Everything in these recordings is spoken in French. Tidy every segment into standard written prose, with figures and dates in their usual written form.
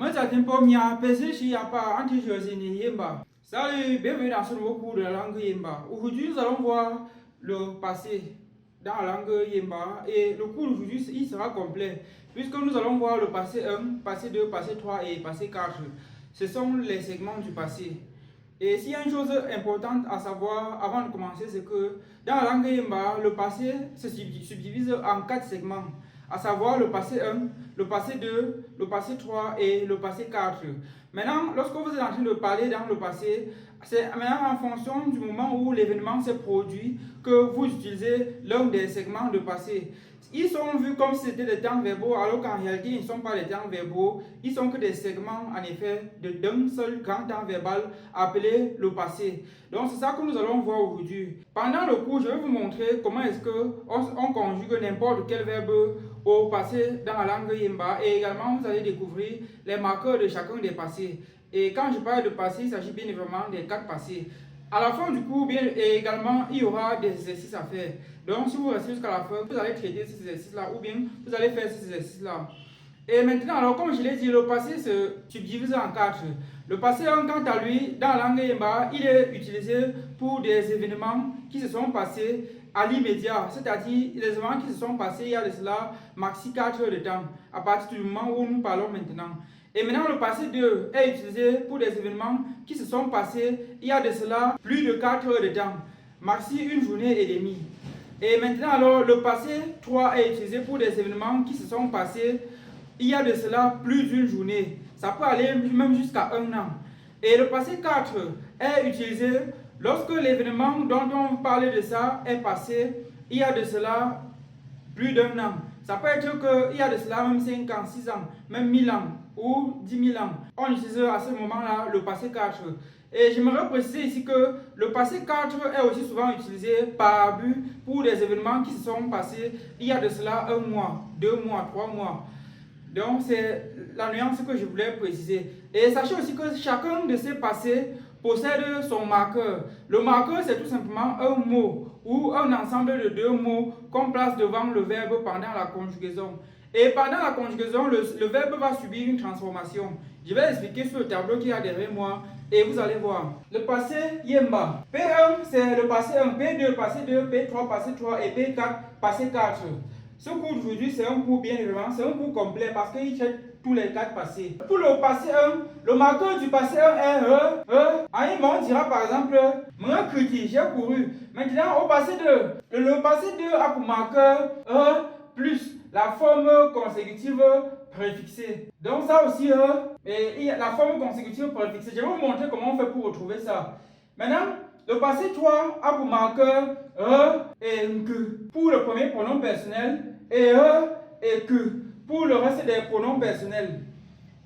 Salut, bienvenue dans ce nouveau cours de la langue Yemba. Aujourd'hui, nous allons voir le passé dans la langue Yemba et le cours d'aujourd'hui il sera complet puisque nous allons voir le passé 1, passé 2, passé 3 et passé 4. Ce sont les segments du passé. Et s'il y a une chose importante à savoir avant de commencer, c'est que dans la langue Yemba, le passé se subdivise en 4 segments, à savoir le passé 1, le passé 2, le passé 3 et le passé 4. Maintenant, lorsque vous êtes en train de parler dans le passé, c'est maintenant en fonction du moment où l'événement s'est produit que vous utilisez l'un des segments de passé. Ils sont vus comme si c'était des temps verbaux, alors qu'en réalité, ils ne sont pas des temps verbaux. Ils sont que des segments, en effet, d'un seul grand temps verbal appelé le passé. Donc, c'est ça que nous allons voir aujourd'hui. Pendant le cours, je vais vous montrer comment est-ce qu'on conjugue n'importe quel verbe au passé dans la langue Yemba. Et également, vous allez découvrir les marqueurs de chacun des passés. Et quand je parle de passé, il s'agit bien évidemment des 4 passés. À la fin du cours, et également, il y aura des exercices à faire. Donc, si vous restez jusqu'à la fin, vous allez traiter ces exercices-là ou bien vous allez faire ces exercices-là. Et maintenant, alors, comme je l'ai dit, le passé se subdivise en 4. Le passé 1, quant à lui, dans la langue Yemba, il est utilisé pour des événements qui se sont passés à l'immédiat, c'est-à-dire les événements qui se sont passés il y a de cela maxi 4 heures de temps, à partir du moment où nous parlons maintenant. Et maintenant, le passé 2 est utilisé pour des événements qui se sont passés il y a de cela plus de 4 heures de temps, maxi une journée et demie. Et maintenant, alors, le passé 3 est utilisé pour des événements qui se sont passés il y a de cela plus d'une journée. Ça peut aller même jusqu'à un an. Et le passé 4 est utilisé lorsque l'événement dont on parlait de ça est passé il y a de cela plus d'un an. Ça peut être qu'il y a de cela même 5 ans, 6 ans, même 1000 ans ou 10 000 ans. On utilise à ce moment-là le passé 4. Et j'aimerais préciser ici que le passé 4 est aussi souvent utilisé par abus pour des événements qui se sont passés il y a de cela 1 mois, 2 mois, 3 mois. Donc c'est la nuance que je voulais préciser. Et sachez aussi que chacun de ces passés possède son marqueur. Le marqueur, c'est tout simplement un mot ou un ensemble de 2 mots qu'on place devant le verbe pendant la conjugaison. Et pendant la conjugaison, le verbe va subir une transformation. Je vais expliquer sur le tableau qui est derrière moi et vous allez voir. Le passé Yemba. P1, c'est le passé 1, P2, passé 2, P3, passé 3 et P4, passé 4. Ce cours d'aujourd'hui, c'est un cours bien évidemment, c'est un cours complet parce qu'il traite tous les 4 passés. Pour le passé 1, le marqueur du passé 1 est En un on dira par exemple, j'ai couru. Maintenant, au passé 2, le passé 2 a pour marqueur plus la forme consécutive préfixée. Donc ça aussi, et la forme consécutive préfixée. Je vais vous montrer comment on fait pour retrouver ça. Maintenant, le passé 3 a pour marqueur et que pour le premier pronom personnel et que pour le reste des pronoms personnels.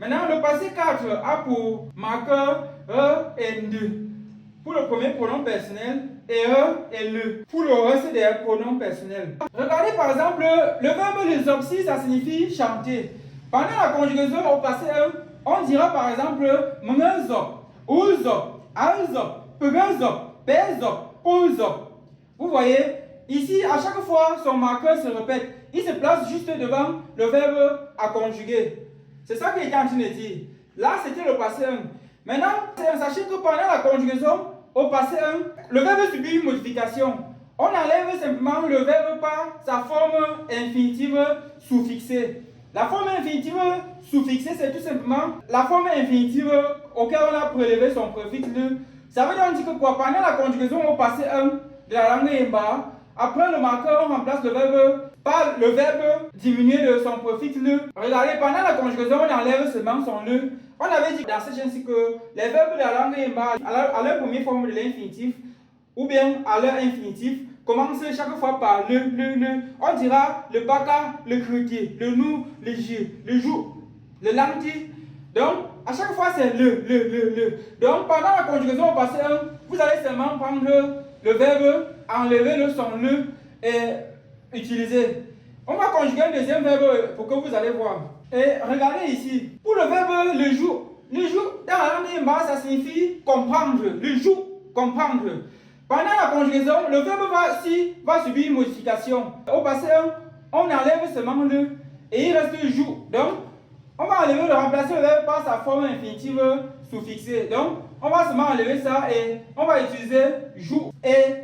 Maintenant, le passé 4 a pour marqueur et ne pour le premier pronom personnel et le pour le reste des pronoms personnels. Regardez par exemple, le verbe les obsis, ça signifie chanter. Pendant la conjugaison au passé 1, on dira par exemple mngezop, uzop, alzop, pegezop, pezop, pozop. Vous voyez, ici à chaque fois son marqueur se répète. Il se place juste devant le verbe à conjuguer. C'est ça qu'il était en train de dire. Là, c'était le passé 1. Maintenant, sachez que pendant la conjugaison, au passé 1, le verbe subit une modification. On enlève simplement le verbe par sa forme infinitive suffixée. La forme infinitive suffixée, c'est tout simplement la forme infinitive auquel on a prélevé son préfixe le. Ça veut dire que quoi? Pendant la conjugaison au passé 1 de la langue Yemba, après le marqueur, on remplace le verbe par le verbe diminué de son préfixe le. Regardez, pendant la conjugaison, on enlève seulement son le. On avait dit dans ce genre-ci que les verbes de la langue Yemba, à leur première forme de l'infinitif, ou bien à leur infinitif, commencent chaque fois par le. On dira le baka, le critier, le nous, le jeu, le jour, le lundi. Donc, à chaque fois, c'est le. Donc, pendant la conjugaison au passé 1, vous allez seulement prendre le verbe, enlever le son le et utiliser. On va conjuguer un deuxième verbe pour que vous allez voir. Et regardez ici, pour le verbe le jour dans la langue Yemba, ça signifie comprendre, le jour, comprendre. Pendant la conjugaison, le verbe va subir une modification. Au passé 1, on enlève seulement le et il reste jour. Donc, On va enlever le remplacer le verbe par sa forme infinitive suffixée. Donc, on va seulement enlever ça et on va utiliser joue. Et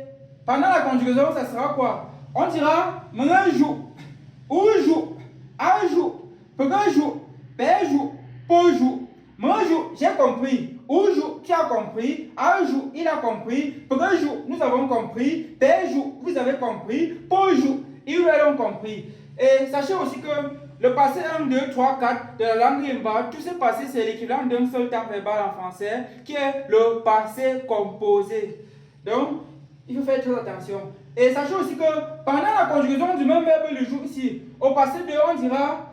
pendant la conjugaison, ça sera quoi? On dira m'un joue, ou joue, un joue, un joue, père joue, pour joue. M'un joue, j'ai compris. Ou joue, tu as compris. Un joue, il a compris. Pour joue, nous avons compris. Père joue, vous avez compris. Pour joue, ils l'ont compris. Et sachez aussi que le passé 1, 2, 3, 4 de la langue Yemba, tout ce passé c'est l'équivalent d'un seul temps verbal en français qui est le passé composé. Donc, il faut faire très attention. Et sachez aussi que pendant la conjugaison du même verbe le jour ici, au passé 2, on dira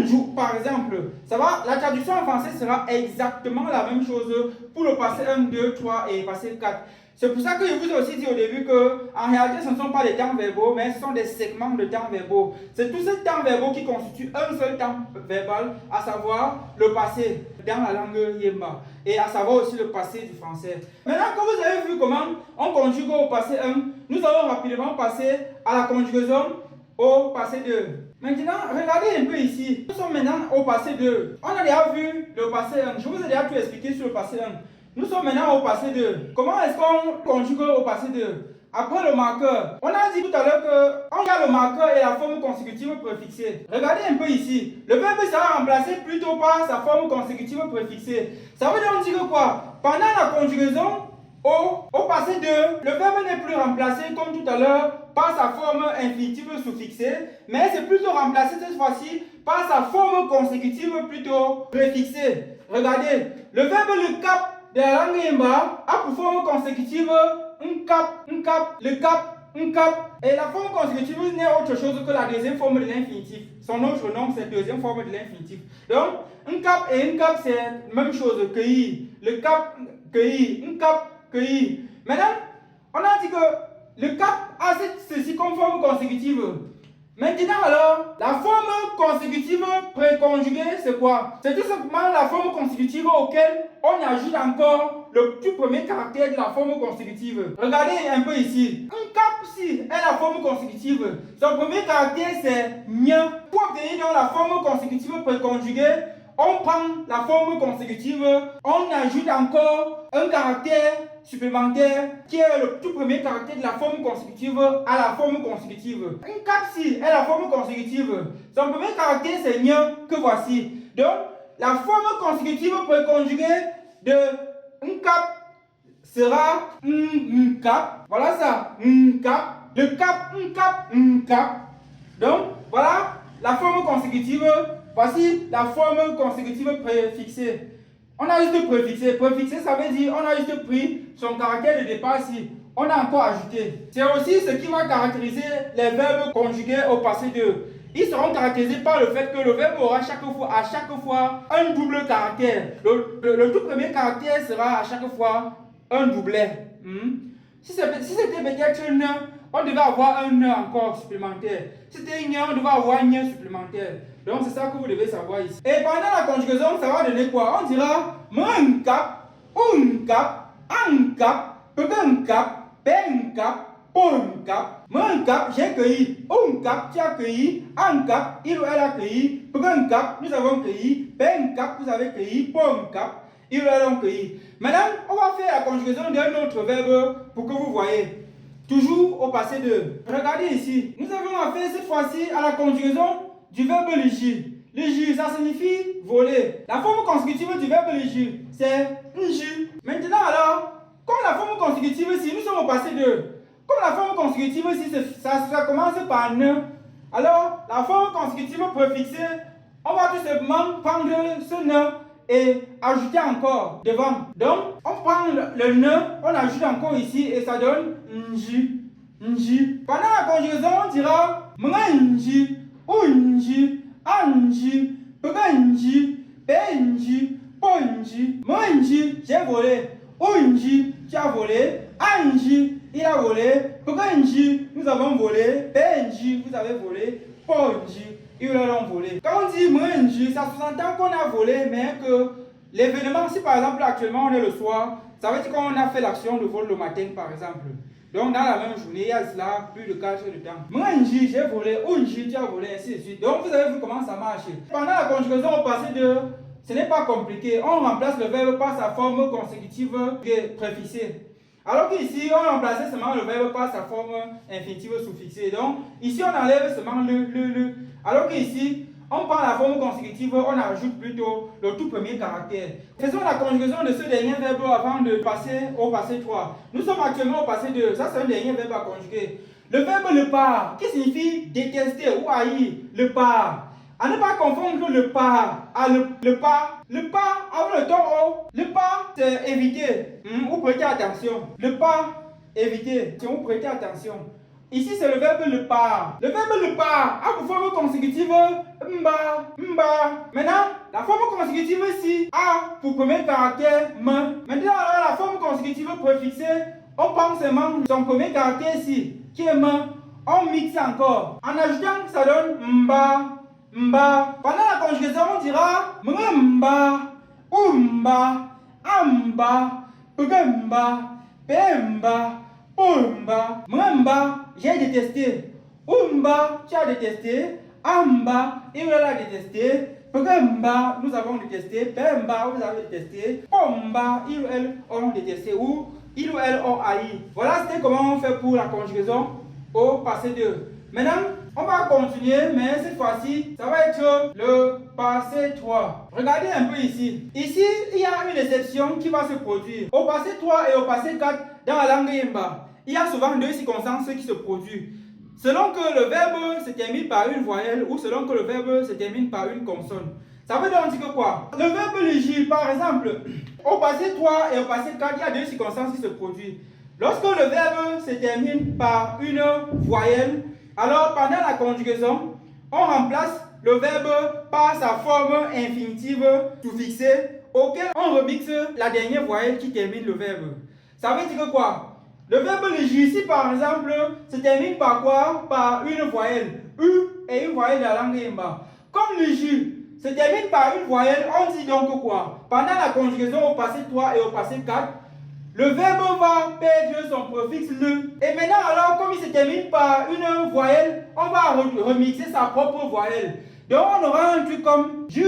joue par exemple. Ça va, la traduction en français sera exactement la même chose pour le passé 1, 2, 3 et passé 4. C'est pour ça que je vous ai aussi dit au début que, en réalité, ce ne sont pas des temps verbaux, mais ce sont des segments de temps verbaux. C'est tous ces temps verbaux qui constituent un seul temps verbal, à savoir le passé dans la langue Yemba, et à savoir aussi le passé du français. Maintenant que vous avez vu comment on conjugue au passé 1, nous allons rapidement passer à la conjugaison au passé 2. Maintenant, regardez un peu ici. Nous sommes maintenant au passé 2. On a déjà vu le passé 1. Je vous ai déjà tout expliqué sur le passé 1. Nous sommes maintenant au passé 2. Comment est-ce qu'on conjugue au passé 2? Après le marqueur, on a dit tout à l'heure qu'on a le marqueur et la forme consécutive préfixée. Regardez un peu ici. Le verbe sera remplacé plutôt par sa forme consécutive préfixée. Ça veut donc dire quoi? Pendant la conjugaison au passé 2, le verbe n'est plus remplacé comme tout à l'heure par sa forme infinitive suffixée, mais c'est plutôt remplacé cette fois-ci par sa forme consécutive plutôt préfixée. Regardez, le verbe le cap de la langue Yemba a pour forme consécutive un cap, le cap, un cap. Et la forme consécutive n'est autre chose que la deuxième forme de l'infinitif. Son autre nom, c'est la deuxième forme de l'infinitif. Donc, un cap et un cap, c'est la même chose, cueillir. Le cap, cueillir, un cap, cueillir. Maintenant, on a dit que le cap a ceci comme forme consécutive. Maintenant alors, la forme consécutive préconjuguée, c'est quoi? C'est tout simplement la forme consécutive auquel on ajoute encore le tout premier caractère de la forme consécutive. Regardez un peu ici. Un cap si est la forme consécutive. Son premier caractère c'est nya. Pour obtenir donc la forme consécutive préconjuguée, on prend la forme consécutive, on ajoute encore un caractère supplémentaire qui est le tout premier caractère de la forme consécutive à la forme consécutive. Un cap si est la forme consécutive. Son premier caractère c'est nya que voici. Donc la forme consécutive préconjuguée de un cap sera un cap. Voilà ça, un cap. Le cap, un cap, un cap. Donc voilà la forme consécutive. Voici la forme consécutive préfixée. On a juste préfixé. Préfixé, ça veut dire on a juste pris son caractère de départ ici. On a encore ajouté. C'est aussi ce qui va caractériser les verbes conjugués au passé 2. Ils seront caractérisés par le fait que le verbe aura à chaque fois un double caractère. Le tout premier caractère sera à chaque fois un doublet. Si c'était peut-être un ne, on devait avoir un ne encore supplémentaire. Si c'était un ne, on devait avoir un ne supplémentaire. Donc c'est ça que vous devez savoir ici. Et pendant la conjugaison, ça va donner quoi? On dira un cap, un cap, un cap, un cap, un cap, un cap. Un cap, j'ai cueilli. Un cap, tu as cueilli. Un cap, il ou elle a cueilli. Un cap, nous avons cueilli. Un cap, vous avez cueilli. Un cap, il ou elle a cueilli. Maintenant, on va faire la conjugaison d'un autre verbe pour que vous voyez. Toujours au passé 2. Regardez ici. Nous avons affaire cette fois-ci à la conjugaison du verbe légir. Légir, ça signifie voler. La forme consécutive du verbe légir, c'est nji. Maintenant alors, comme la forme consécutive ici, nous sommes au passé 2. Comme la forme consécutive ici, ça commence par ne. Alors, la forme consécutive préfixée, on va tout simplement prendre ce ne et ajouter encore devant. Donc, on prend le ne, on ajoute encore ici et ça donne nji. Nji. Pendant la conjugaison, on dira mnji. Unji, anji, penji, penji, ponji, manji, j'ai volé. Unji, tu as volé. Anji, il a volé. Penji, nous avons volé. Penji, vous avez volé. Ponji, ils l'ont volé. Quand on dit manji, ça sous-entend qu'on a volé, mais que l'événement, si par exemple actuellement on est le soir, ça veut dire qu'on a fait l'action de vol le matin par exemple. Donc dans la même journée, il y a cela plus de 4 heures de temps. Moi, un jour, j'ai volé, un jour, tu as volé, ainsi de suite. Donc vous avez vu comment ça marche. Pendant la conjugaison au passé de, ce n'est pas compliqué. On remplace le verbe par sa forme consécutive préfixée. Alors qu'ici, on remplaçait seulement le verbe par sa forme infinitive suffixée. Donc ici, on enlève seulement le. Alors qu'ici, on prend la forme consécutive, on ajoute plutôt le tout premier caractère. Faisons la conjugaison de ce dernier verbe avant de passer au passé 3. Nous sommes actuellement au passé 2. Ça, c'est un dernier verbe à conjuguer. Le verbe le par, qui signifie détester ou haïr, le par. À ne pas confondre le par à le pas. Le pas avec le ton O. Le pas, c'est éviter. Vous prêtez attention. Le pas, éviter. Si vous prêtez attention. Ici, c'est le verbe le par. Le verbe le par a pour forme consécutive mba, mba. Maintenant, la forme consécutive ici a pour premier caractère me. Maintenant, la forme consécutive préfixée, on prend seulement son premier caractère ici, qui est me. On mixe encore. En ajoutant, ça donne mba, mba. Pendant la conjugaison, on dira mba, umba, amba, pgemba, pemba. Umba, Mamba, j'ai détesté. Umba, tu as détesté. Amba, il a détesté. Pemba, nous avons détesté. Pemba, vous avez détesté. Pomba, ils ou elles ont détesté. Ou ils ou elles ont haï. Voilà, c'était comment on fait pour la conjugaison au passé 2. Maintenant, on va continuer, mais cette fois-ci, ça va être le passé 3. Regardez un peu ici. Ici, il y a une exception qui va se produire. Au passé 3 et au passé 4, dans la langue Yemba, il y a souvent deux circonstances qui se produisent. Selon que le verbe se termine par une voyelle ou selon que le verbe se termine par une consonne. Ça veut donc dire que quoi? Le verbe légir, par exemple, au passé 3 et au passé 4, il y a deux circonstances qui se produisent. Lorsque le verbe se termine par une voyelle, alors pendant la conjugaison, on remplace le verbe par sa forme infinitive suffixée auquel on remixe la dernière voyelle qui termine le verbe. Ça veut dire que quoi? Le verbe légir ici par exemple se termine par quoi? Par une voyelle U et une voyelle de la langue Yemba. Comme légir se termine par une voyelle, on dit donc quoi? Pendant la conjugaison au passé 3 et au passé 4, le verbe va perdre son préfixe le. Et maintenant alors, comme il se termine par une voyelle, on va remixer sa propre voyelle. Donc on aura un truc comme ju.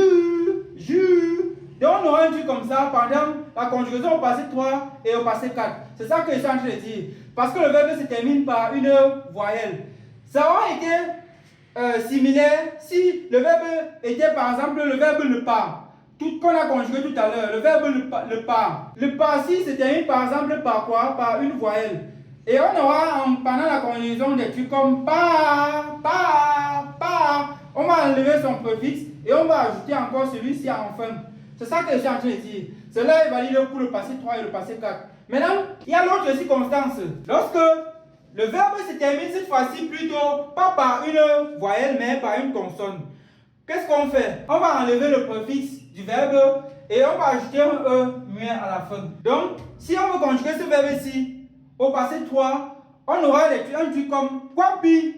Donc on aura un truc comme ça pendant la conjugaison au passé 3 et au passé 4. C'est ça que je suis en train de dire. Parce que le verbe se termine par une voyelle. Ça aurait été similaire si le verbe était par exemple le verbe le pas. Tout qu'on a conjugué tout à l'heure. Le verbe le pas. Le pas si se termine par exemple par quoi? Par une voyelle. Et on aura pendant la conjugaison des trucs comme pas. On va enlever son préfixe et on va ajouter encore celui-ci en fin. C'est ça que je suis en train de dire. Cela est valide pour le passé 3 et le passé 4. Maintenant, il y a l'autre circonstance. Lorsque le verbe se termine cette fois-ci plutôt pas par une voyelle mais par une consonne. Qu'est-ce qu'on fait? On va enlever le préfixe du verbe et on va ajouter un E muet à la fin. Donc, si on veut conjuguer ce verbe-ci au passé 3, on aura un truc comme kwapi.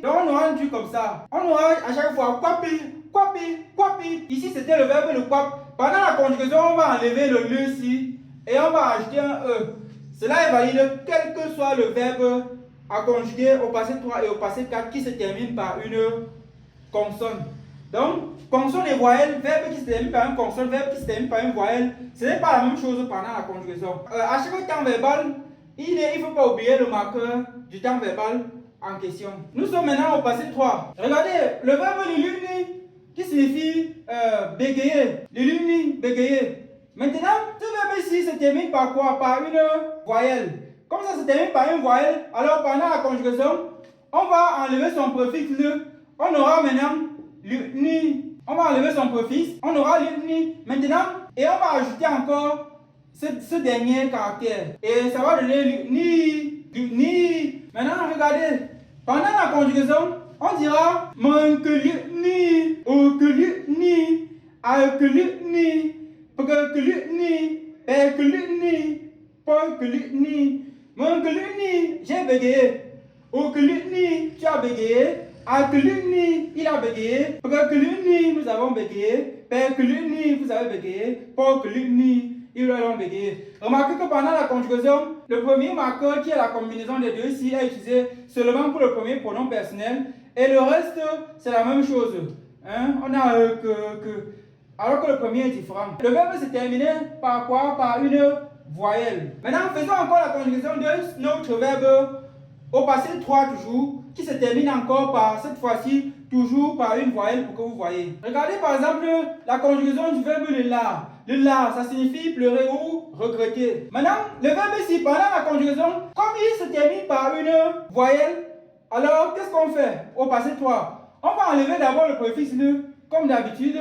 Donc, on aura un truc comme ça. On aura à chaque fois kwapi. Ici, c'était le verbe le kwap. Pendant la conjugaison, on va enlever le le ici et on va ajouter un E. Cela est valide quel que soit le verbe à conjuguer au passé 3 et au passé 4 qui se termine par une consonne. Donc, consonne et voyelle, verbe qui se termine par une consonne, verbe qui se termine par une voyelle, ce n'est pas la même chose pendant la conjugaison. À chaque temps verbal, il ne faut pas oublier le marqueur du temps verbal en question. Nous sommes maintenant au passé 3. Regardez, le verbe liluni qui signifie bégayer. Liluni, bégayer. Maintenant, ce verbe ici se termine par quoi? Par une voyelle. Comme ça se termine par une voyelle, alors pendant la conjugaison, on va enlever son préfixe le. On aura maintenant ni. On va enlever son préfixe, on aura ni maintenant, et on va ajouter encore ce dernier caractère. Et ça va donner ni. Maintenant, regardez, pendant la conjugaison, on dira ni, ni, ni, j'ai bégayé. Tu as bégayé. Il a bégayé. Nous avons bégayé. Vous avez bégayé. il est long bégayé. Remarquez que pendant la conjugaison, le premier marqueur qui est la combinaison des deux ici est utilisé seulement pour le premier pronom personnel et le reste c'est la même chose. Hein? On a que. Alors que le premier est différent. Le verbe se termine par quoi? Par une voyelle. Maintenant, faisons encore la conjugaison de notre verbe au passé 3 toujours, qui se termine encore par, cette fois-ci, toujours par une voyelle pour que vous voyez. Regardez par exemple la conjugaison du verbe le la. Le la, ça signifie pleurer ou regretter. Maintenant, le verbe ici, pendant la conjugaison, comme il se termine par une voyelle, alors qu'est-ce qu'on fait au passé 3? On va enlever d'abord le préfixe le, comme d'habitude.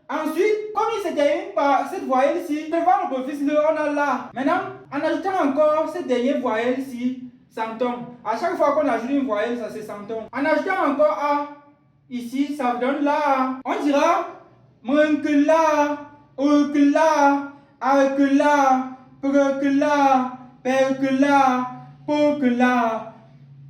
Ensuite, comme il se termine par cette voyelle ici, devant le préfixe le, on a la. Maintenant, en ajoutant encore cette dernière voyelle ici, centon. À chaque fois qu'on ajoute une voyelle, ça c'est centon. En ajoutant encore a, ici, ça donne la. On dira que la, que la, que la, que la, que la, que la.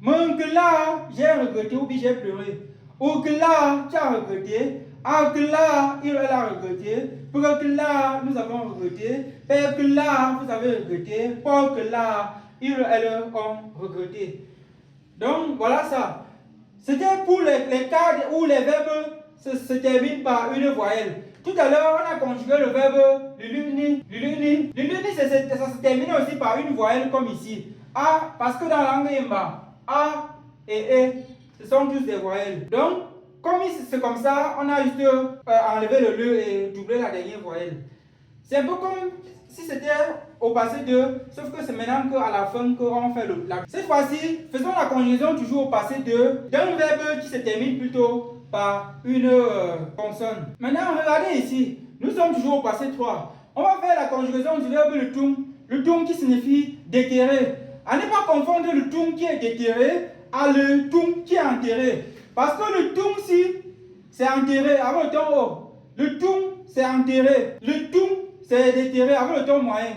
Que là, j'ai regretté ou bien j'ai pleuré. Ou que là, tu as regretté. Ah, que là, il a regretté. Pour que là, nous avons regretté. Père que là, vous avez regretté. Pour que là, elles ont regretté. Donc, voilà ça. C'était pour les cas où les verbes se terminent par une voyelle. Tout à l'heure, on a conjugué le verbe luluni. Luluni, ça se termine aussi par une voyelle comme ici. A, parce que dans la langue Yemba, A et E, ce sont tous des voyelles. Donc, comme c'est comme ça, on a juste enlevé le le et doublé la dernière voyelle. C'est un peu comme si c'était au passé 2, sauf que c'est maintenant qu'à la fin qu'on fait le la. Cette fois-ci, faisons la conjugaison toujours au passé 2 d'un verbe qui se termine plutôt par une consonne. Maintenant, regardez ici, nous sommes toujours au passé 3. On va faire la conjugaison du verbe le tum qui signifie déterrer. À ne pas confondre le tum qui est déterré à le tum qui est enterré. Parce que le tum si, c'est enterré avec le ton haut. Le tum, c'est enterré. Le tum, c'est déterré avec le ton moyen.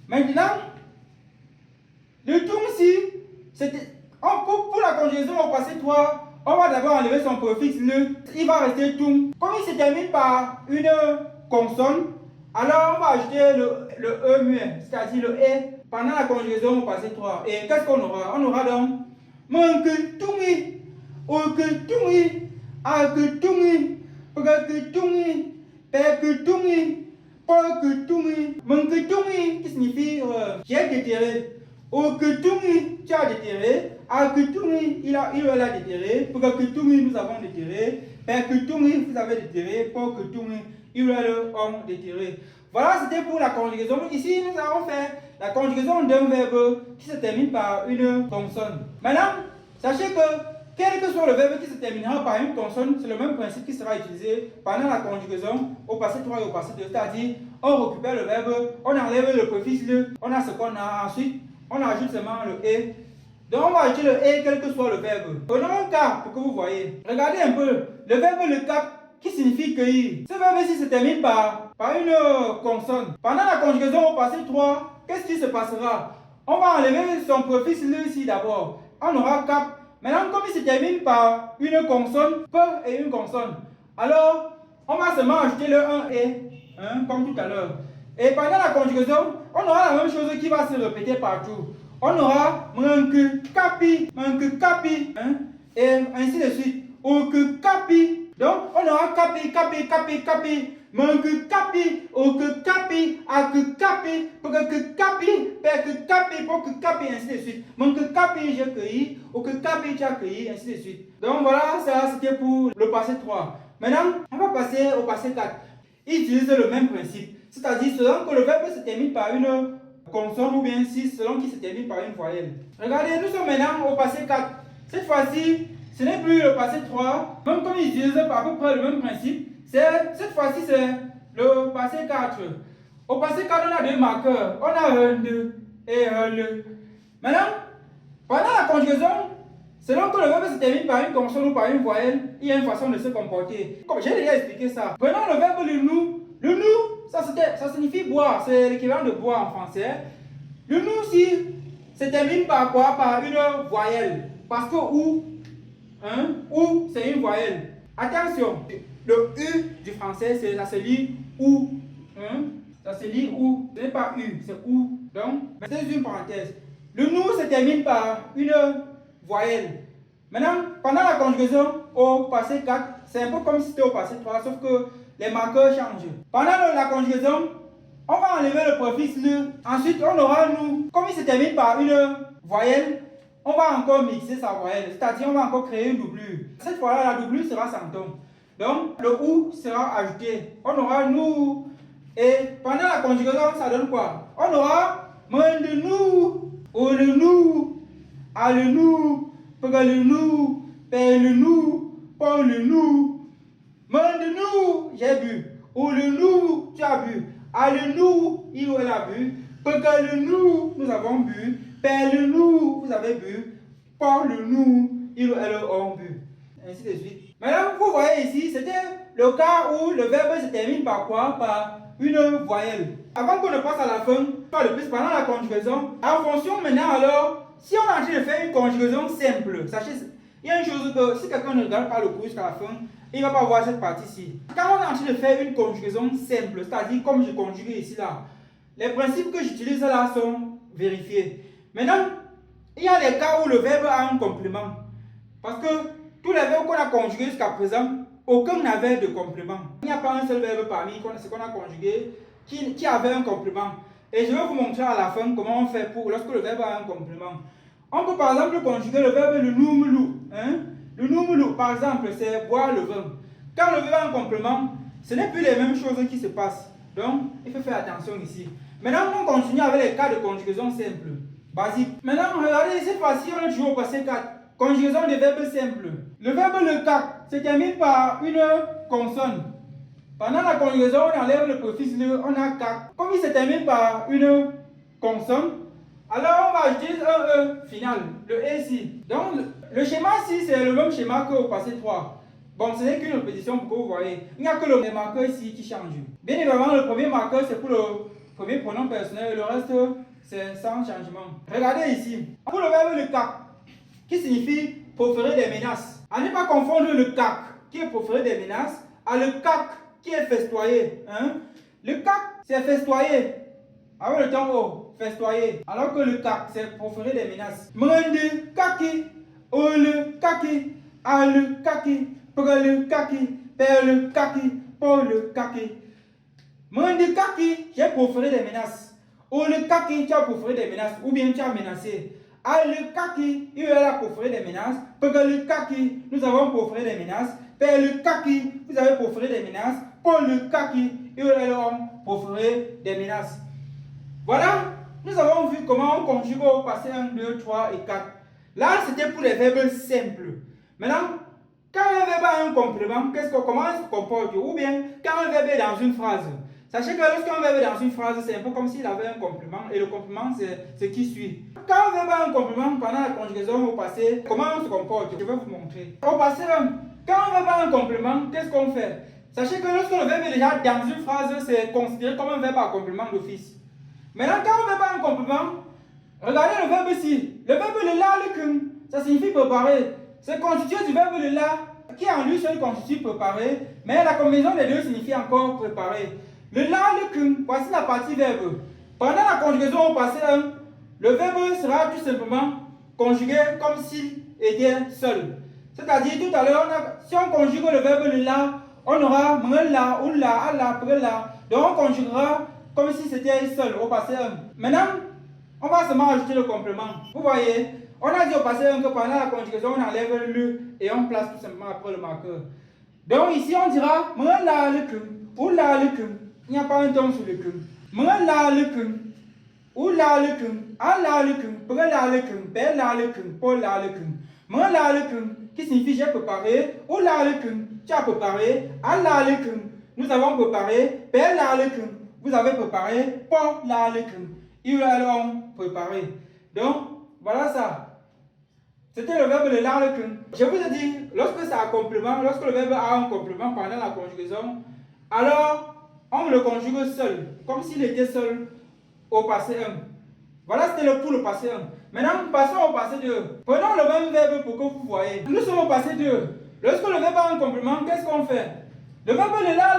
Maintenant, le tum si, pour la conjugaison au passé 3, on va d'abord enlever son préfixe le. Il va rester tum. Comme il se termine par une consonne, alors on va ajouter le e muet, c'est-à-dire le e. Pendant la conjugaison au passé 3. Et qu'est-ce qu'on aura? On aura donc manque tungi, que tungi, que tungi, que tungi, que tungi, que tungi, manque tungi qui signifie j'ai déterré. Que tungi, tu as déterré. Que tungi, il a déterré. Que tungi, nous avons déterré. Que tungi, vous avez déterré. Que tungi, ils ont déterré. Voilà, c'était pour la conjugaison. Ici, nous avons fait la conjugaison d'un verbe qui se termine par une consonne. Maintenant, sachez que quel que soit le verbe qui se terminera par une consonne, c'est le même principe qui sera utilisé pendant la conjugaison au passé 3 et au passé 2. C'est-à-dire, on récupère le verbe, on enlève le préfixe le, on a ce qu'on a. Ensuite, on ajoute seulement le et. Donc, on va ajouter le et quel que soit le verbe. Prenons un cas pour que vous voyez. Regardez un peu. Le verbe le cap qui signifie cueillir. Ce verbe-ci se termine par une consonne. Pendant la conjugaison au passé 3, qu'est-ce qui se passera? On va enlever son préfixe le ici d'abord. On aura cap. Maintenant, comme il se termine par une consonne, peu et une consonne, alors on va seulement ajouter le 1 et, comme tout à l'heure. Et pendant la conjugaison, on aura la même chose qui va se répéter partout. On aura manque capi, et ainsi de suite. Ou que capi. Donc, on aura capi, manque capi, ou que capi, a que capi, pour que capi, père que capi, pour que capi, ainsi de suite. Manque capi, j'ai cueilli, ou que capi, tu as cueilli, ainsi de suite. Donc, voilà, ça c'était pour le passé 3. Maintenant, on va passer au passé 4. Il utilise le même principe. C'est-à-dire, selon que le verbe se termine par une consonne ou bien si, selon qu'il se termine par une voyelle. Regardez, nous sommes maintenant au passé 4. Cette fois-ci, ce n'est plus le passé 3, même comme ils utilisent à peu près le même principe. Cette fois-ci, c'est le passé 4. Au passé 4, on a deux marqueurs. On a un, deux et un, le. Maintenant, pendant la conjugaison, selon que le verbe se termine par une consonne ou par une voyelle, il y a une façon de se comporter. Comme j'ai déjà expliqué ça. Prenons le verbe le nous. Le nous, ça signifie boire. C'est l'équivalent de boire en français. Le nous, si, se termine par quoi? Par une voyelle. Parce que ou, c'est une voyelle. Attention, le U du français, ça se lit ou. Hein? Ça se lit ou. Ce n'est pas U, c'est ou. Donc, c'est une parenthèse. Le nous se termine par une voyelle. Maintenant, pendant la conjugaison au passé 4, c'est un peu comme si c'était au passé 3, sauf que les marqueurs changent. Pendant la conjugaison, on va enlever le préfixe le. Ensuite, on aura nous. Comme il se termine par une voyelle, on va encore mixer sa voyelle. C'est-à-dire, on va encore créer une doublure. Cette fois-là, la doublure sera sans ton. Donc, le ou sera ajouté. On aura nous. Et pendant la conjugaison, ça donne quoi? On aura men de nous, ou le nous, à le nous, pour le nous, père le nous, pour le nous. Men de nous, j'ai bu. Ou le nous, tu as bu. À le nous, il ou elle a bu. Pour le nous, nous avons bu. Père le nous, vous avez bu. Pour le nous, il ou elle ont bu. Ainsi de suite. Maintenant, vous voyez ici, c'était le cas où le verbe se termine par quoi? Par une voyelle. Avant qu'on ne passe à la fin, pas le plus pendant la conjugaison, en fonction maintenant alors, si on est en train de faire une conjugaison simple, sachez, il y a une chose que si quelqu'un ne regarde pas le cours jusqu'à la fin, il ne va pas voir cette partie-ci. Quand on est en train de faire une conjugaison simple, c'est-à-dire comme je conjugue ici là, les principes que j'utilise là sont vérifiés. Maintenant, il y a des cas où le verbe a un complément. Parce que tous les verbes qu'on a conjugués jusqu'à présent, aucun n'avait de complément. Il n'y a pas un seul verbe parmi ce qu'on a conjugué qui avait un complément. Et je vais vous montrer à la fin comment on fait pour lorsque le verbe a un complément. On peut par exemple conjuguer le verbe le noumlou. Hein? Le noumlou, par exemple, c'est boire le vin. Quand le verbe a un complément, ce n'est plus les mêmes choses qui se passent. Donc, il faut faire attention ici. Maintenant, on continue avec les cas de conjugaison simple, basique. Maintenant, regardez, cette fois-ci, on est toujours au passé 4. Conjugaison de verbes simples. Le verbe le cac se termine par une consonne. Pendant la conjugaison, on enlève le préfixe le, on a cac. Comme il se termine par une consonne, alors on va ajouter un E final, le E ici. Donc le schéma ici, c'est le même schéma qu'au passé 3. Bon, ce n'est qu'une répétition pour que vous voyez. Il n'y a que le marqueur ici qui change. Bien évidemment, le premier marqueur, c'est pour le premier pronom personnel et le reste, c'est sans changement. Regardez ici. Pour le verbe le cac, qui signifie proférer des menaces. À ne pas confondre le cac, qui est proférer des menaces, à le cac, qui est festoyer. Hein? Le cac, c'est festoyer. Avec le temps O, festoyer. Alors que le cac, c'est proférer des menaces. Mende kaki, le kaki, a le kaki, pour le kaki, père le kaki, pour le kaki. Mende kaki, j'ai proféré des menaces. Ou le kaki, tu as proféré des menaces, ou bien tu as menacé. Ah, le kaki, il a proféré des menaces. Pour le kaki, nous avons proféré des menaces. Père le kaki, vous avez proféré des menaces. Pour le kaki, il a proféré des menaces. Voilà, nous avons vu comment on conjugue au passé 1, 2, 3 et 4. Là, c'était pour les verbes simples. Maintenant, quand un verbe a un complément, comment il se comporte? Ou bien, quand un verbe est dans une phrase. Sachez que lorsqu'un verbe est dans une phrase, c'est un peu comme s'il avait un complément, et le complément, c'est ce qui suit. Quand un verbe a un complément pendant la conjugaison au passé, comment on se comporte? Je vais vous montrer. Au passé, quand un verbe a un complément, qu'est-ce qu'on fait? Sachez que lorsque le verbe est déjà dans une phrase, c'est considéré comme un verbe à complément d'office. Maintenant, quand un verbe a un complément, regardez le verbe ici. Le verbe le la, le kun, ça signifie préparer. C'est constitué du verbe le la, qui en lui seul constitue préparer, mais la combinaison des deux signifie encore préparer. Le la, le kun, voici la partie verbe. Pendant la conjugaison au passé 1, le verbe sera tout simplement conjugué comme s'il était seul. C'est-à-dire tout à l'heure, si on conjugue le verbe le la, on aura me la, ou la, a la, pre la. Donc on conjuguera comme si c'était seul au passé 1. Maintenant, on va seulement ajouter le complément. Vous voyez, on a dit au passé 1 que pendant la conjugaison, on enlève le et on place tout simplement après le marqueur. Donc ici, on dira me la, le kun, ou la, le kun. Il n'y a pas un ton sur le kun. Me la, le kun, ou la, le kun, a la, le kun, pre la, le kun, pe la, le kun, po la, le kun. Me la, le kun, qui signifie j'ai préparé, ou la, le kun, tu as préparé, a la, le kun, nous avons préparé, pe la, le kun, vous avez préparé, po la, le kun, ils l'ont préparé. Donc, voilà ça. C'était le verbe de la, le kun. Je vous ai dit, lorsque ça a un complément, lorsque le verbe a un complément pendant la conjugaison, alors on le conjugue seul, comme s'il était seul au passé 1. Voilà, c'était pour le passé 1. Maintenant, passons au passé 2. Prenons le même verbe pour que vous voyez. Nous sommes au passé 2. Lorsque le verbe a un complément, qu'est-ce qu'on fait? Le verbe le là,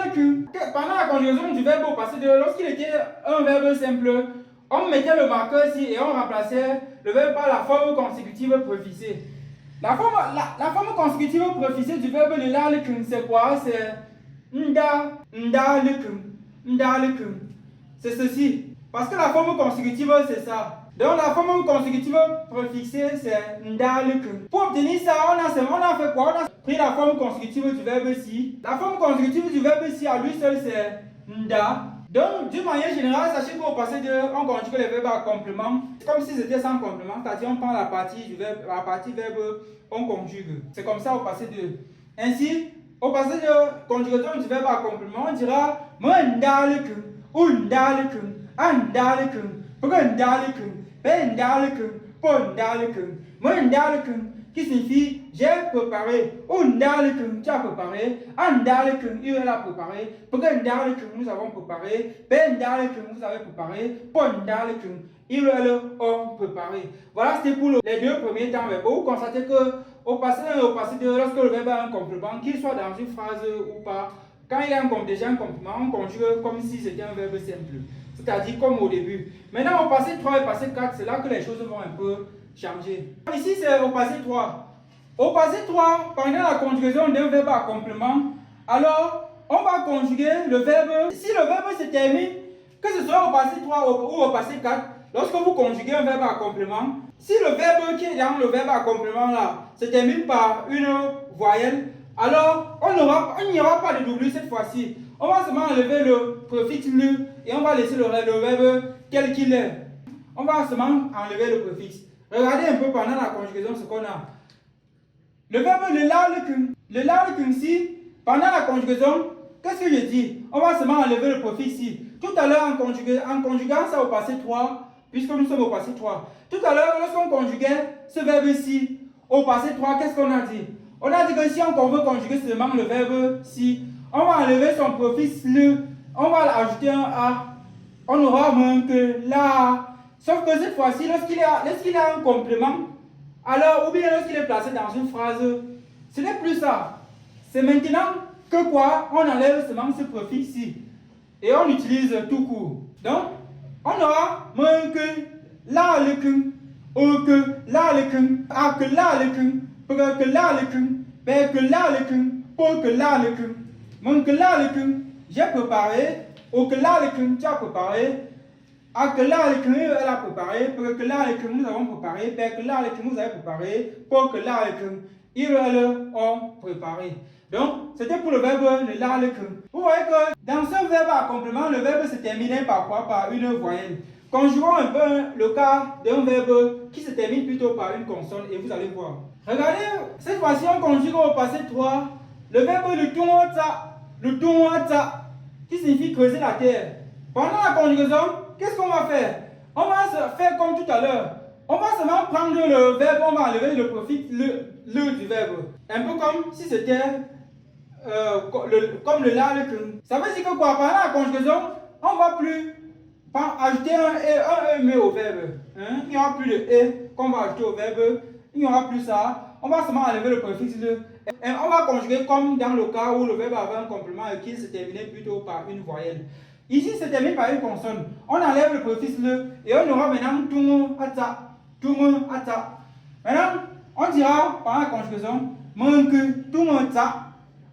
pendant la conjugaison du verbe au passé 2, lorsqu'il était un verbe simple, on mettait le marqueur ici et on remplaçait le verbe par la forme consécutive préfixée. La forme consécutive préfixée du verbe le là, c'est quoi? C'est nda, nda, nda, c'est ceci. Parce que la forme consécutive, c'est ça. Donc la forme consécutive préfixée, c'est nda, Pour obtenir ça, on a fait quoi? On a pris la forme consécutive du verbe si. La forme consécutive du verbe si à lui seul, c'est nda. Donc, d'une manière générale, sachez qu'au passé 2, on conjugue les verbes à complément. Comme si c'était sans complément, c'est-à-dire on prend la partie du verbe, la partie verbe, on conjugue. C'est comme ça au passé 2. Ainsi, au passé 2, conjugaison du verbe à complément, on dira m'ndalekun, undalekun, andalekun, prendalekun, pendalekun, pondalekun, m'ndalekun, qui signifie j'ai préparé, undalekun, tu as préparé, andalekun, il a préparé, prendalekun, nous avons préparé, pendalekun, vous avez préparé, pondalekun, ils ont préparé. Voilà, c'était pour les deux premiers temps verbaux. Vous constatez que au passé 1 et au passé 2, lorsque le verbe a un complément, qu'il soit dans une phrase ou pas, quand il y a déjà un complément, on conjugue comme si c'était un verbe simple. C'est-à-dire comme au début. Maintenant, au passé 3 et au passé 4, c'est là que les choses vont un peu changer. Ici, c'est au passé 3. Au passé 3, pendant la conjugaison d'un verbe à complément, alors on va conjuguer le verbe. Si le verbe se termine, que ce soit au passé 3 ou au passé 4, lorsque vous conjuguez un verbe à complément, si le verbe qui est dans le verbe à complément là se termine par une voyelle, alors il n'y aura pas de doublure cette fois-ci. On va seulement enlever le préfixe le et on va laisser le verbe tel qu'il est. On va seulement enlever le préfixe. Regardez un peu pendant la conjugaison ce qu'on a. Le verbe le lalekun ici, pendant la conjugaison, qu'est-ce que je dis? On va seulement enlever le préfixe ici. Tout à l'heure, en conjuguant ça au passé 3, puisque nous sommes au passé 3, tout à l'heure, lorsqu'on conjuguait ce verbe-ci au passé 3, qu'est-ce qu'on a dit? On a dit que si on veut conjuguer seulement le verbe si, on va enlever son préfixe le, on va ajouter un a, on aura moins que la. Sauf que cette fois-ci, lorsqu'il a un complément, alors, ou bien lorsqu'il est placé dans une phrase, ce n'est plus ça. C'est maintenant que quoi? On enlève seulement ce préfixe-ci. Et on utilise tout court. Donc, on aura moins que la lekun, ou que la lekun, a que la lekun, pour que la lekun, ben que la lekun, pour que la lekun, moins que la lekun, j'ai préparé, ou que la lekun, tu as préparé, a que la lekun, elle a préparé, pour que la lekun, nous avons préparé, ben que la lekun, nous avons préparé, pour que la lekun, ils ont préparé. Donc, c'était pour le verbe le lalekun. Vous voyez que dans ce verbe à complément, le verbe se terminait par quoi? Par une voyelle. Conjuguons un peu le cas d'un verbe qui se termine plutôt par une consonne et vous allez voir. Regardez, cette fois-ci on conjugue au passé 3 le verbe le tunwata, qui signifie creuser la terre. Pendant la conjugaison, qu'est-ce qu'on va faire? On va se faire comme tout à l'heure. On va seulement prendre le verbe, on va enlever le préfixe le du verbe. Un peu comme si c'était comme le lalekun. Ça veut dire que quoi? Pendant la conjugaison, on ne va plus ajouter un e au verbe. Hein? Il n'y aura plus de e qu'on va ajouter au verbe. Il n'y aura plus ça. On va seulement enlever le préfixe le. Et on va conjuguer comme dans le cas où le verbe avait un complément et qu'il se terminait plutôt par une voyelle. Ici, se termine par une consonne. On enlève le préfixe le et on aura maintenant tumu ata. Maintenant, on dira par la conjugaison manque tumata.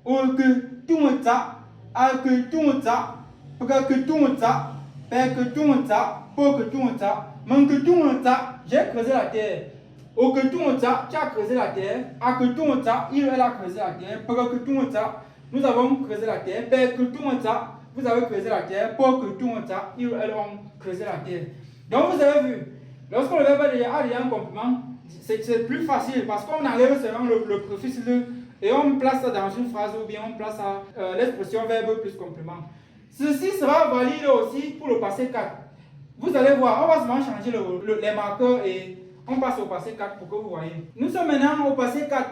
Ou que tout ça, à que tout ça, pour que tout ça, pour que tout ça, pour que tout ça, manque tout ça, j'ai creusé la terre. Ou que tout ça, tu as creusé la terre. À que tout ça, il a creusé la terre. Pour que tout ça, nous avons creusé la terre. Pour que tout ça, vous avez creusé la terre. Pour que tout ça, ils ont creusé la terre. Donc vous avez vu, lorsque le verbe a déjà un complément, c'est plus facile parce qu'on enlève seulement le préfixe le. Et on place ça dans une phrase ou bien on place l'expression verbe plus complément. Ceci sera valide aussi pour le passé 4. Vous allez voir, on va seulement changer les marqueurs et on passe au passé 4 pour que vous voyez. Nous sommes maintenant au passé 4.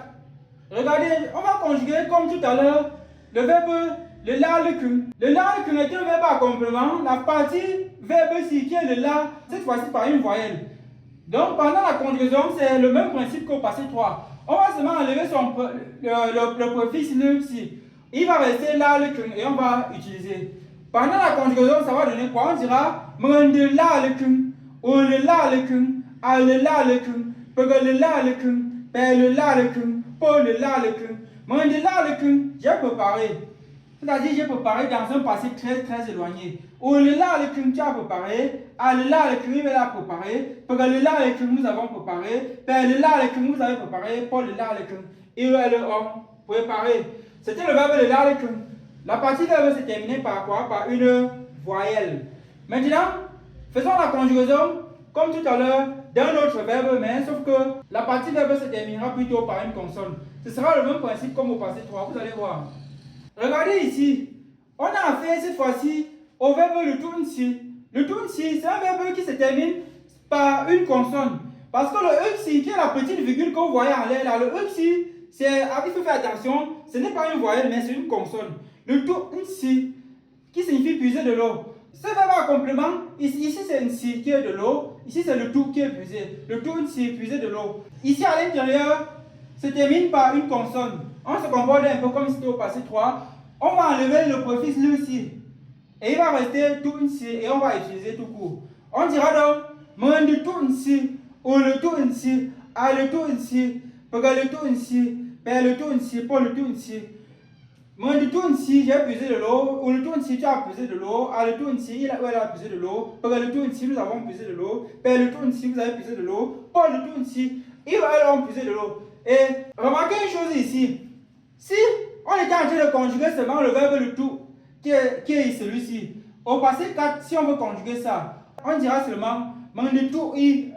Regardez, on va conjuguer comme tout à l'heure le verbe le lalekun. Le lalekun est un verbe à complément. La partie verbe ci qui est le la, cette fois-ci par une voyelle. Donc pendant la conjugaison, c'est le même principe qu'au passé 3. On va seulement enlever le préfixe le si. il va rester là le kung et on va utiliser. Pendant la conjugaison, ça va donner quoi? On dira de là le kung, ou le là le kung, à le là le kung, pour le là le kung, per le là le kung, pour le là le kung. De là le kung, j'ai préparé. C'est-à-dire, j'ai préparé dans un passé très éloigné. Ou le là le kung, tu as préparé, à le là le kung, il va préparé, pour le là le kung, nous avons préparé, per le là le kung, vous avez préparé, pour le là le kung, il va le homme préparé. C'était le verbe de là le kung. La partie verbe se terminée par quoi? Par une voyelle. Maintenant, faisons la conjugaison comme tout à l'heure d'un autre verbe, mais sauf que la partie verbe se terminera plutôt par une consonne. Ce sera le même principe comme au passé 3, vous allez voir. Regardez ici, on a affaire cette fois-ci au verbe le tourne-ci. Le tourne-ci, c'est un verbe qui se termine par une consonne. Parce que le upsi, qui est la petite virgule que vous voyez en l'air là, le upsi, il faut faire attention, ce n'est pas une voyelle, mais c'est une consonne. Le tourne-ci, qui signifie puiser de l'eau. Ce verbe à complément, ici c'est un si qui est de l'eau, ici c'est le tout qui est puisé. Le tourne-ci, puiser de l'eau. Ici à l'intérieur, se termine par une consonne. On se comporte un peu comme si c'était au passé 3. On va enlever le préfixe le si. Et il va rester tourne-ci et on va utiliser tout court. On dira donc, de tourne-ci, ou le tourne-ci, à le tourne-ci, pour le tourne-ci, per le tourne-ci, pour le tourne-ci. Le tourne-ci, j'ai puisé de l'eau, ou le tourne-ci, tu as puisé de l'eau, à le tourne-ci, elle a puisé de l'eau, pour le tourne-ci, nous avons puisé de l'eau, per le tourne-ci, vous avez puisé de l'eau, pour le tourne-ci, ils ont puisé de l'eau. Et remarquez une chose ici, si on était en train de conjuguer seulement le verbe le tout, qui est celui-ci, au passé 4, si on veut conjuguer ça, on dira seulement le tout i,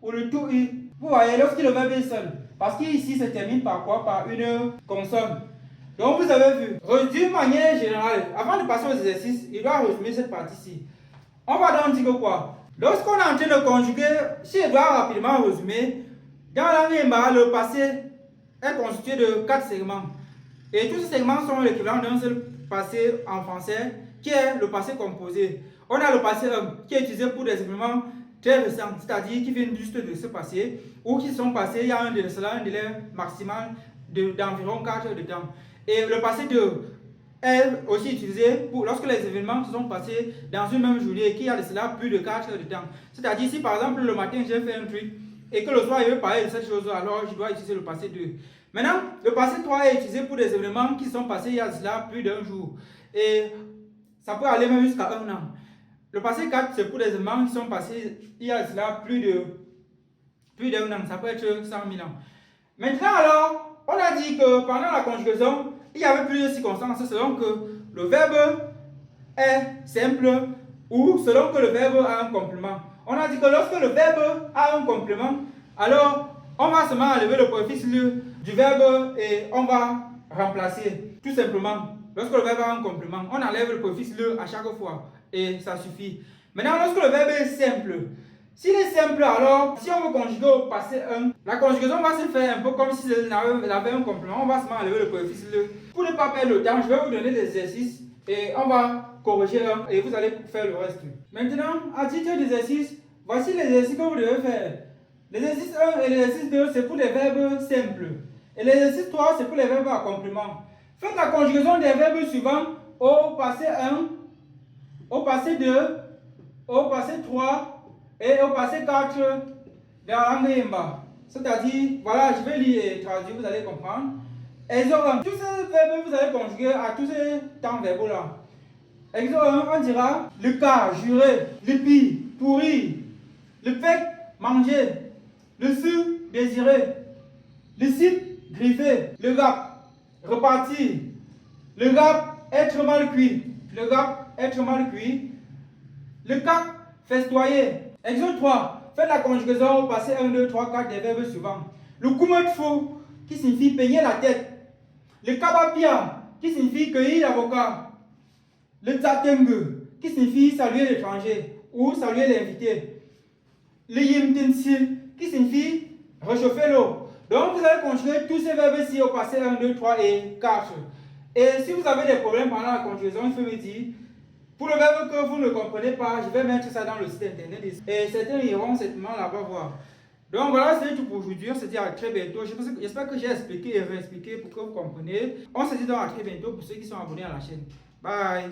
ou le tout i. Vous voyez, lorsque le verbe est seul, parce qu'ici se termine par quoi? Par une consonne. Donc vous avez vu, d'une manière générale, avant de passer aux exercices, il doit résumer cette partie-ci. On va donc dire quoi? Lorsqu'on est en train de conjuguer, si il doit rapidement résumer, dans la Yemba, le passé est constitué de 4 segments. Et tous ces segments sont l'équivalent d'un seul passé en français, qui est le passé composé. On a le passé qui est utilisé pour des événements très récents, c'est-à-dire qui viennent juste de se passer, ou qui sont passés il y a un délai maximal d'environ 4 heures de temps. Et le passé 2 est aussi utilisé pour lorsque les événements se sont passés dans une même journée et qu'il y a de cela plus de 4 heures de temps. C'est-à-dire si par exemple le matin j'ai fait un truc et que le soir il veut parler de cette chose, alors je dois utiliser le passé 2. Maintenant, le passé 3 est utilisé pour des événements qui sont passés il y a de cela plus d'un jour. Et ça peut aller même jusqu'à 1 an. Le passé 4, c'est pour des événements qui sont passés il y a de cela plus d'un an. Ça peut être 100 000 ans. Maintenant alors, on a dit que pendant la conjugaison, il y avait plusieurs circonstances selon que le verbe est simple ou selon que le verbe a un complément. On a dit que lorsque le verbe a un complément, alors on va seulement enlever le préfixe le du verbe et on va remplacer. Tout simplement, lorsque le verbe a un complément, on enlève le préfixe le à chaque fois et ça suffit. Maintenant, lorsque le verbe est simple, s'il est simple, alors, si on veut conjuguer au passé 1, la conjugaison va se faire un peu comme si elle avait un complément. On va seulement enlever le préfixe le. Pour ne pas perdre le temps, je vais vous donner des exercices et on va corriger un et vous allez faire le reste. Maintenant, à titre d'exercice, voici les exercices que vous devez faire. L'exercice 1 et l'exercice 2, c'est pour les verbes simples. Et l'exercice 3, c'est pour les verbes à complément. Faites la conjugaison des verbes suivants au passé 1, au passé 2, au passé 3, et au passé 4 dans la langue Yemba. C'est-à-dire, voilà, je vais lire et traduire, vous allez comprendre. Exode 1. Tous ces verbes, vous allez conjuguer à tous ces temps verbaux là. Exode 1, on dira le cas, jurer, le pi, pourrir, le pec, manger, le su, désirer, le cip, griffer, le gap, repartir, le gap, être mal cuit, le gap, être mal cuit, le cap, festoyer. Exode 3, faites la conjugaison au passé 1, 2, 3, 4 des verbes suivants. Le kumetfo, qui signifie peigner la tête. Le kabapia, qui signifie cueillir l'avocat. Le tzatengue, qui signifie saluer l'étranger ou saluer l'invité. Le yimtensi, qui signifie réchauffer l'eau. Donc vous allez conjuguer tous ces verbes-ci au passé 1, 2, 3 et 4. Et si vous avez des problèmes pendant la conjugaison, il faut me dire. Pour le verbe que vous ne comprenez pas, je vais mettre ça dans le site internet et certains iront certainement là-bas voir. Donc voilà, c'est tout pour aujourd'hui. On se dit à très bientôt. J'espère que j'ai expliqué et réexpliqué pour que vous compreniez. On se dit donc à très bientôt pour ceux qui sont abonnés à la chaîne. Bye.